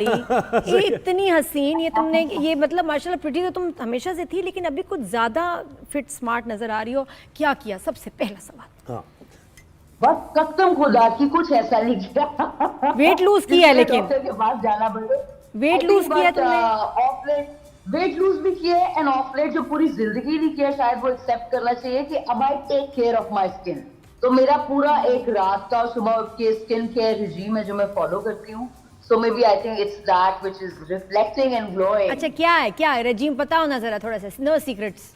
ये इतनी हसीन, ये तुमने ये मतलब माशाल्लाह प्रिटी तो तुम हमेशा से थी, लेकिन अभी कुछ ज्यादा फिट स्मार्ट नजर आ रही हो। क्या किया? सबसे पहला सवाल। हाँ। बस कसम खुदा की कुछ ऐसा नहीं किया। वेट लूज किया है, लेकिन डॉक्टर के पास जाना पड़े। वेट लूज किया तुमने? ऑफ लेट वेट लूज भी किया है, एंड ऑफ लेट जो पूरी जिंदगी नहीं किया, शायद वो एक्सेप्ट करना चाहिए कि अब I take care of my skin. तो मेरा पूरा एक रात का सुबह उठ के स्किन केयर रिजीम है जो मैं फॉलो करती हूँ। So maybe I think it's that which is reflecting and glowing. अच्छा, क्या है रेजिम? बताओ ना जरा, थोड़ा सा, नो सीक्रेट्स।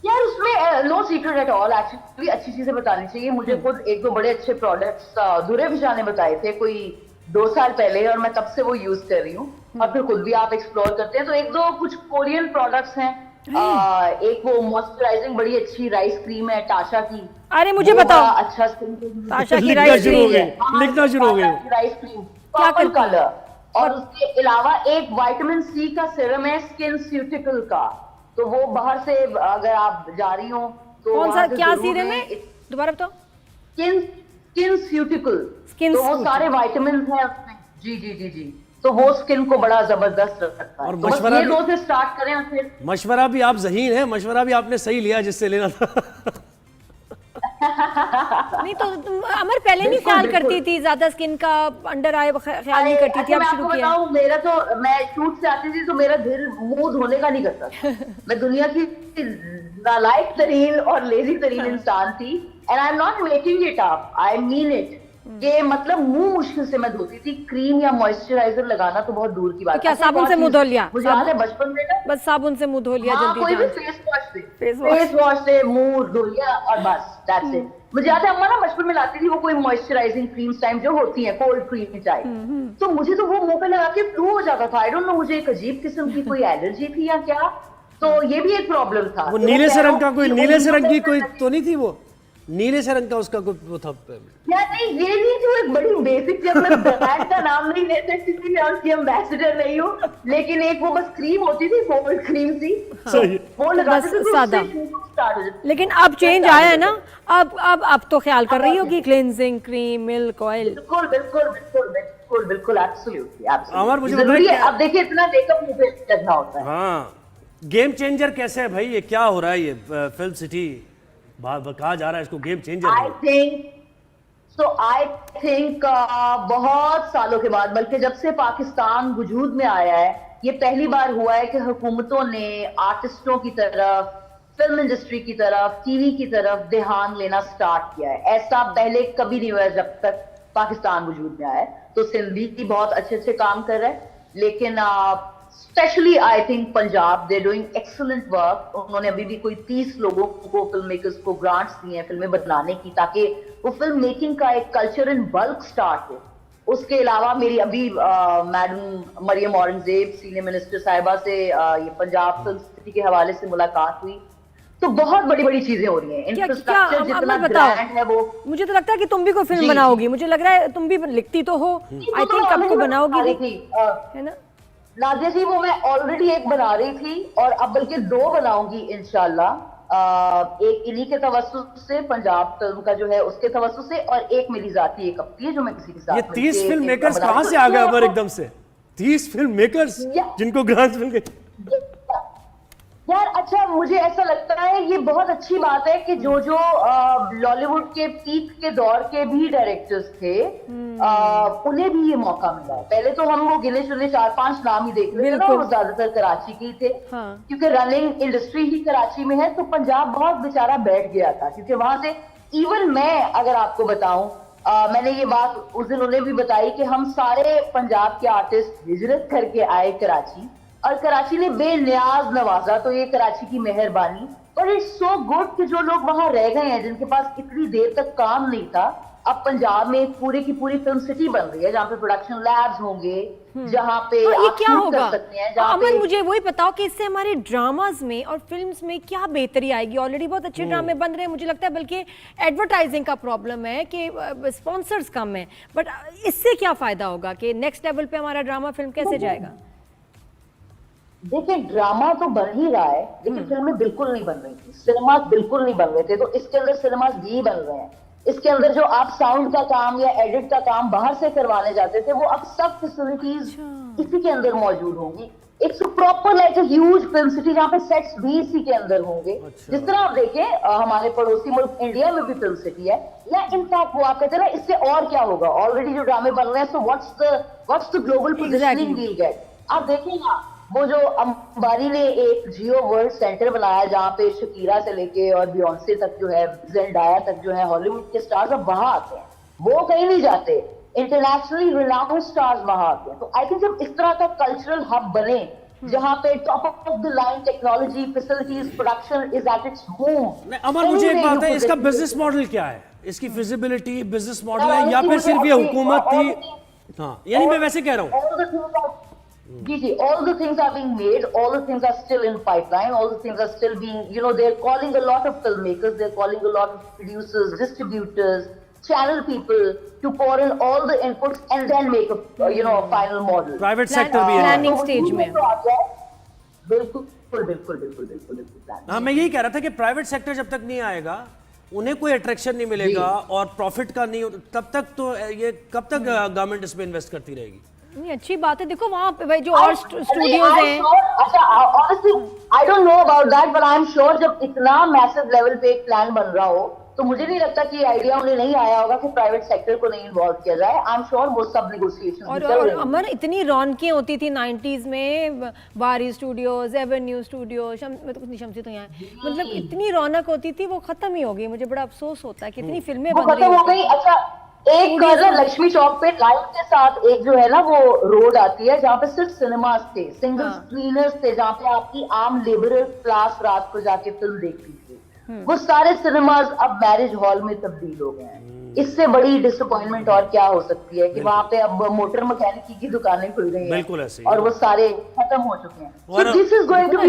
यार उसमें no secret at all, actually अच्छी चीजें बतानी चाहिए। मुझे खुद एक दो बड़े अच्छे प्रोडक्ट्स दुरे विशा ने बताए थे कोई 2 साल पहले, और मैं तब से वो यूज कर रही हूँ। और फिर खुद भी आप एक्सप्लोर करते हैं तो एक दो कुछ कोरियन प्रोडक्ट्स हैं। एक वो मॉइस्चराइजिंग बड़ी अच्छी राइस क्रीम है टाशा की। अरे मुझे बताओ, अच्छा स्किन टाशा की राइस क्रीम है, लिखना शुरू हो गए। राइस क्रीम क्या पर्पल करती है? कलर, और उसके अलावा एक विटामिन सी का सीरम है स्किन स्यूटिकल का। तो वो बाहर से अगर आप जा रही हो तो कौन सा, वहां से क्या जरूर सीरम है? लें। दोबारा बताओ। स्किन स्यूटिकल, Skin तो वो Suticals। सारे विटामिन हैं उसमें। जी जी जी जी, तो वो स्किन को बड़ा जबरदस्त रखता है। और तो बस मशवरा ये भी- दो से स्टार्ट करें और फिर मशवरा भी आप ज़हीन है, मशवरा भी आपने सही लिया जिससे लेना था। नहीं तो तुम अमर पहले नहीं बिल्कुल, ख्याल बिल्कुल। करती थी ज्यादा स्किन का, अंडर आई ख्याल नहीं करती थी, अच्छा, अब मैं शुरू आपको किया? बताऊं, मेरा तो मैं शूट से आती थी तो मेरा दिल मुंह धोने का नहीं करता था। मैं दुनिया की नालायक तरीन और लेजी तरीन इंसान थी, and I am not making it up, I mean it. कि मतलब मुंह मुश्किल से मैं धोती थी। क्रीम या मॉइस्चराइजर लगाना तो बहुत दूर की बात तो क्या अच्छा, साबुन एक से और मुंह चीज, धो लिया? मुझे याद है बचपन में ना, बस साबुन से मुंह धो लिया, हाँ, जल्दी कोई भी जान। फेस वॉश से मुंह धो लिया और बस दैट्स इट। मुझे याद है अम्मा ना बचपन में लाती थी वो कोई मॉइस्चराइजिंग क्रीम टाइप जो होती है कोल्ड क्रीम टाइप, तो मुझे तो वो मुंह पे लगा के फ्लू हो जाता था। आई डोंट नो, मुझे एक अजीब किस्म की कोई एलर्जी थी या क्या, तो ये भी एक प्रॉब्लम था। वो तो नीले से रंग का कोई, पैरों की नीले से रंग की कोई उंगलियों तो नहीं थी वो? नीले से रंग का उसका कोई वो था? यार नहीं, ये नहीं थी, वो एक बड़ी बेसिक थी। मैं ब्रांड का नाम नहीं ले सकती थी, मैं उसकी एम्बेसडर नहीं हूँ, लेकिन एक वो बस क्रीम होती थी, कोल्ड क्रीम सी, सही। वो लगाते बस थे तो सादा। उससे स्टार्ट हो जाता। लेकिन अब चेंज आया है ना, अब तो ख्याल कर रही होगी, क्लेंजिंग क्रीम, मिल्क ऑयल। बिल्कुल बिल्कुल बिल्कुल बिल्कुल बिल्कुल, एब्सोल्युटली अमर, मुझे जरूरी है। बताइए- अब देखिए इतना मेकअप मुंह पे लगना होता है। हाँ, गेम चेंजर कैसे है भाई? ये क्या हो रहा है? ये फिल्म सिटी कहा जा रहा है इसको गेम चेंजर आई है। थिंक बहुत सालों के बाद, बल्कि जब से पाकिस्तान वजूद में आया है, ये पहली बार हुआ है कि हुकूमतों ने आर्टिस्टों की तरफ, फिल्म इंडस्ट्री की तरफ, टीवी की तरफ ध्यान लेना स्टार्ट किया है। ऐसा पहले कभी नहीं हुआ है जब तक पाकिस्तान वजूद में आया है। तो सिंधी भी बहुत अच्छे अच्छे काम कर रहा है, लेकिन specially I think Punjab, they doing excellent work. उन्होंने अभी भी कोई 30 लोगों को, फिल्म मेकर्स को ग्रांट्स दिए हैं फिल्में बनाने की, ताकि वो फिल्म मेकिंग का एक कल्चर इन बल्क स्टार्ट हो। उसके अलावा मेरी अभी madam Maryam Aurangzeb senior minister साहिबा से ये पंजाब फिल्म सिटी के हवाले से मुलाकात हुई। तो बहुत बड़ी बड़ी चीजें हो रही हैं। इंफ्रास्ट्रक्चर जितना अमर बताओ, ग्रैंड है वो, मुझे तो लगता है कि तुम भी कोई फिल्म जी, बनाओगी, मुझे लग रहा है तुम भी लिखती तो हो, आई थिंक आपको बनाओगी भी, थी है ना? नादिया जी, वो मैं ऑलरेडी एक बना रही थी और अब बल्कि 2 बनाऊंगी इंशाल्लाह। एक इन्हीं के तवस्सुस से, पंजाब फिल्म का जो है उसके तवस्सुस से, और एक मेरी जाती एक अपनी है जो मैं किसी के साथ ये 30 मिलके फिल्म एक मेकर्स बना कहाँ रही से आ गए हूँ। अमर एकदम से? 30 फिल्म मेकर्स जिनको ग्रांट्स मिल गए। यार अच्छा, मुझे ऐसा लगता है ये बहुत अच्छी बात है कि जो लॉलीवुड के पीक के दौर के भी डायरेक्टर्स थे, उन्हें भी ये मौका मिला है। पहले तो हम वो गिने चुने 4-5 नाम ही देख रहे थे ना, वो ज्यादातर कराची के ही थे। हाँ। क्योंकि रनिंग इंडस्ट्री ही कराची में है, तो पंजाब बहुत बेचारा बैठ गया था। क्योंकि वहां से इवन मैं अगर आपको बताऊं, मैंने ये बात उस दिन उन्हें भी बताई कि हम सारे पंजाब के आर्टिस्ट हिजरत करके आए कराची, और कराची ने बेनियाज नवाजा, तो ये कराची की मेहरबानी। और इट्स सो गुड कि जो लोग वहां रह गए हैं, जिनके पास इतनी देर तक काम नहीं था, अब पंजाब में पूरी की पूरी फिल्म सिटी बन रही है, जहाँ पे प्रोडक्शन लैब्स होंगे, जहाँ पे तो ये आप क्या शूट होगा? कर सकते हैं, जहाँ अमर पे मुझे वही बताओ कि इससे हमारे ड्रामाज में और फिल्म्स में क्या बेहतरी आएगी? ऑलरेडी बहुत अच्छे ड्रामे बन रहे हैं, मुझे लगता है बल्कि एडवर्टाइजिंग का प्रॉब्लम है कि स्पॉन्सर्स कम है, बट इससे क्या फायदा होगा कि नेक्स्ट लेवल पे हमारा ड्रामा फिल्म कैसे जाएगा? देखिए, ड्रामा तो बन ही रहा है, लेकिन फिल्में बिल्कुल नहीं बन रही थी, सिनेमास बिल्कुल नहीं बन रहे थे, तो इसके अंदर सिनेमास भी बन रहे हैं। इसके अंदर जो आप साउंड का काम या एडिट का काम बाहर से करवाने जाते थे, वो अब सब फैसिलिटीज इसी के अंदर मौजूद होंगी। It's proper like a huge film city जहाँ पे सेट्स भी इसी के अंदर होंगे। जिस तरह आप देखें हमारे पड़ोसी मुल्क इंडिया में भी फिल्म सिटी है, या इनफैक्ट वो आप कहते हैं ना, इससे और क्या होगा, ऑलरेडी जो ड्रामे बन रहे हैं, so what's the global positioning will get. आप देखें ना, वो जो अंबानी ने एक जियो वर्ल्ड सेंटर बनाया जहाँ पे शकीरा से लेके और बियॉन्से तक जो है, ज़ेंडाया तक जो है, हॉलीवुड के स्टार्स अब वहां आते हैं, वो कहीं नहीं जाते। इंटरनेशनली रिनाउंड स्टार्स वहां आते हैं। तो आई थिंक जब इस तरह का कल्चरल हब बने जहाँ पे top of the line technology, facilities, production is at its home. Amar, मुझे एक बात है, इसका बिजनेस मॉडल क्या है? इसकी फिजिबिलिटी बिजनेस मॉडल है या फिर सिर्फ ये हुकूमत थी? हाँ, यानी मैं वैसे कह रहा हूँ। जी, all the things are being made, all the things are still in pipeline, all the things are still being, they're calling a lot of filmmakers, they're calling a lot of producers, distributors, channel people to pour in all the inputs and then make a, a final model. Private sector भी है planning stage में। बिल्कुल। हाँ, मैं यही कह रहा था कि प्राइवेट सेक्टर जब तक नहीं आएगा, उन्हें कोई अट्रैक्शन नहीं मिलेगा और प्रॉफिट का नहीं, तब तक तो ये कब तक गवर्नमेंट इसमें इन्वेस्ट करती रहेगी? नहीं, अच्छी बात है। देखो वहाँ पे भाई जो और स्टूडियोज हैं, अच्छा, honestly I don't know about that, but I am sure जब इतना मैसिव लेवल पे एक प्लान बन रहा हो, तो मुझे नहीं लगता कि आइडिया उन्हें नहीं आया होगा कि प्राइवेट सेक्टर को नहीं इन्वॉल्व किया जाए। आई एम श्योर वो सब नेगोशिएशन और अमर इतनी रौनकें होती थी 90s में, बारी स्टूडियोज, एवेन्यू स्टूडियोज, मैं तो कुछ नहीं, शमसी तो यहाँ है, मतलब इतनी रौनक होती थी, वो खत्म ही हो गई। मुझे बड़ा अफसोस होता है कि इतनी फिल्में बन रही हो गई। अच्छा, एक ना लक्ष्मी चौक पे लाइन के साथ एक जो है ना वो रोड आती है जहाँ पे सिर्फ सिनेमास थे, सिंगल स्क्रीनर्स थे, जहाँ पे आपकी आम लिबरल क्लास रात को जाके फिल्म देखती थी। वो सारे सिनेमाज अब मैरिज हॉल में तब्दील हो गए हैं। इससे बड़ी डिसअपॉइंटमेंट और क्या हो सकती है कि वहाँ पे अब मोटर मैकेनिक की दुकानें खुल गई हैं और वो सारे खत्म हो चुके हैं। So this is going to be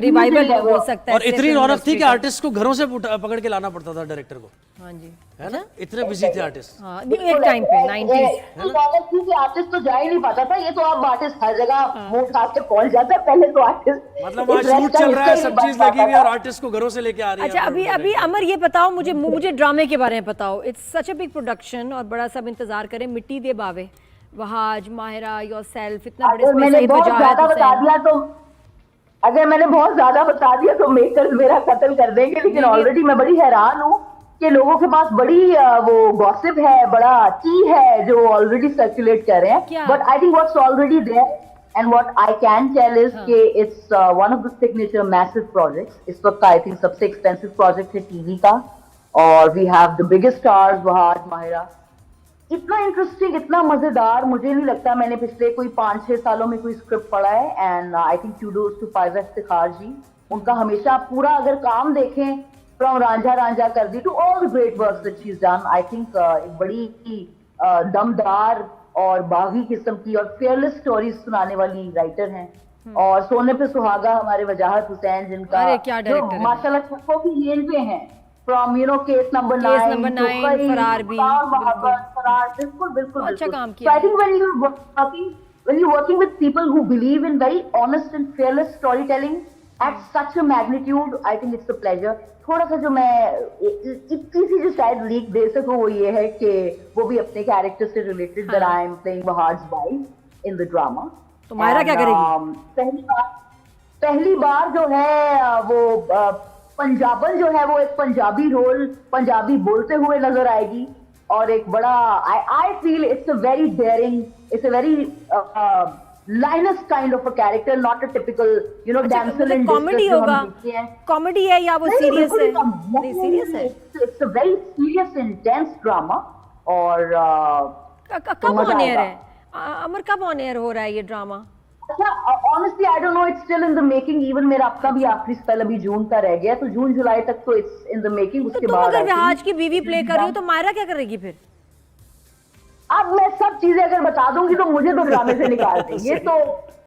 revival हो सकता है। और इतनी रौनक थी कि आर्टिस्ट को घरों से पकड़ के लाना पड़ता था डायरेक्टर को। हाँ जी, है ना, इतने बिजी थे आर्टिस्ट। हाँ, एक टाइम पे 90s आर्टिस्ट तो जा ही नहीं पाता था। ये तो अब आर्टिस्ट हर जगह मुंह उठा के पहुंच जाता है। पहले तो आर्टिस्ट मतलब वहाँ शूट चल रहा है, सब चीज लगी हुई है और आर्टिस्ट को घरों से लेके आ रही है। अच्छा, अभी अमर ये बताओ मुझे ड्रामे के बारे में बताओ। It's such a big production और बड़ा सब इंतजार करें। मिट्टी दे बावे, वहाज, माहिरा, योरसेल्फ, इतना बड़े मैंने बहुत ज्यादा बता दिया तो अगर मैंने बहुत ज्यादा बता दिया तो मेकर्स मेरा कत्ल कर देंगे। लेकिन ऑलरेडी मैं बड़ी हैरान हूँ कि लोगों के पास बड़ी वो गॉसिप है, बड़ा टी है जो ऑलरेडी सर्कुलेट कर रहे हैं। But I think what's already there and what I can tell is कि it's one of the signature massive projects. इस वक्त का I think सबसे expensive project है टीवी का और we have the biggest stars Wahaj, Mahira. इतना इंटरेस्टिंग, इतना मजेदार मुझे नहीं लगता मैंने पिछले कोई 5-6 सालों में कोई स्क्रिप्ट पढ़ा है। And I think kudos to Faiza Iftikhar ji, उनका हमेशा पूरा अगर काम देखें from Ranjha Kar Di to all the great work that she is done, I think एक बड़ी दमदार और बागी किस्म की और फेयरलेस स्टोरीज सुनाने वाली राइटर हैं। और सोने पे सुहागा हमारे वजाहत हुसैन जिनका जो माशाल्लाह सबको की लेन पे हैं, फ्रॉम केस नंबर 9 फरार भी बिल्कुल अच्छा काम किया। I think when you're working with people who believe in very honest and fearless storytelling at such a magnitude, I think it's a pleasure. थोड़ा सा जो मैं इतनी सी जो शायद लीक दे सकूं वो ये है कि वो भी अपने कैरेक्टर से related that I am playing Bahaj's wife in the drama. तो मायरा क्या करेगी? पहली बार जो है वो पंजाबन जो है वो एक पंजाबी रोल, पंजाबी बोलते हुए नजर आएगी और एक बड़ा I feel it's a very daring, it's a very Linus kind of a character, not a typical, damsel in distress. Comedy होगा, कॉमेडी है या वो सीरियस है? नहीं, सीरियस है। It's a very serious, intense drama. और कब ऑन एयर है अमर, कब ऑन एयर हो रहा है ये ड्रामा? अच्छा, honestly I don't know, it's still in the making. even मेरा अपना भी आखिरी स्पेल अभी जून का रह गया, तो जून जुलाई तक तो it's in the making। उसके बाद अगर वहाज की बीवी प्ले कर रही हो तो मायरा क्या करेगी फिर? अब मैं सब चीजें अगर बता दूंगी तो मुझे तो ड्रामे से निकाल देंगे। तो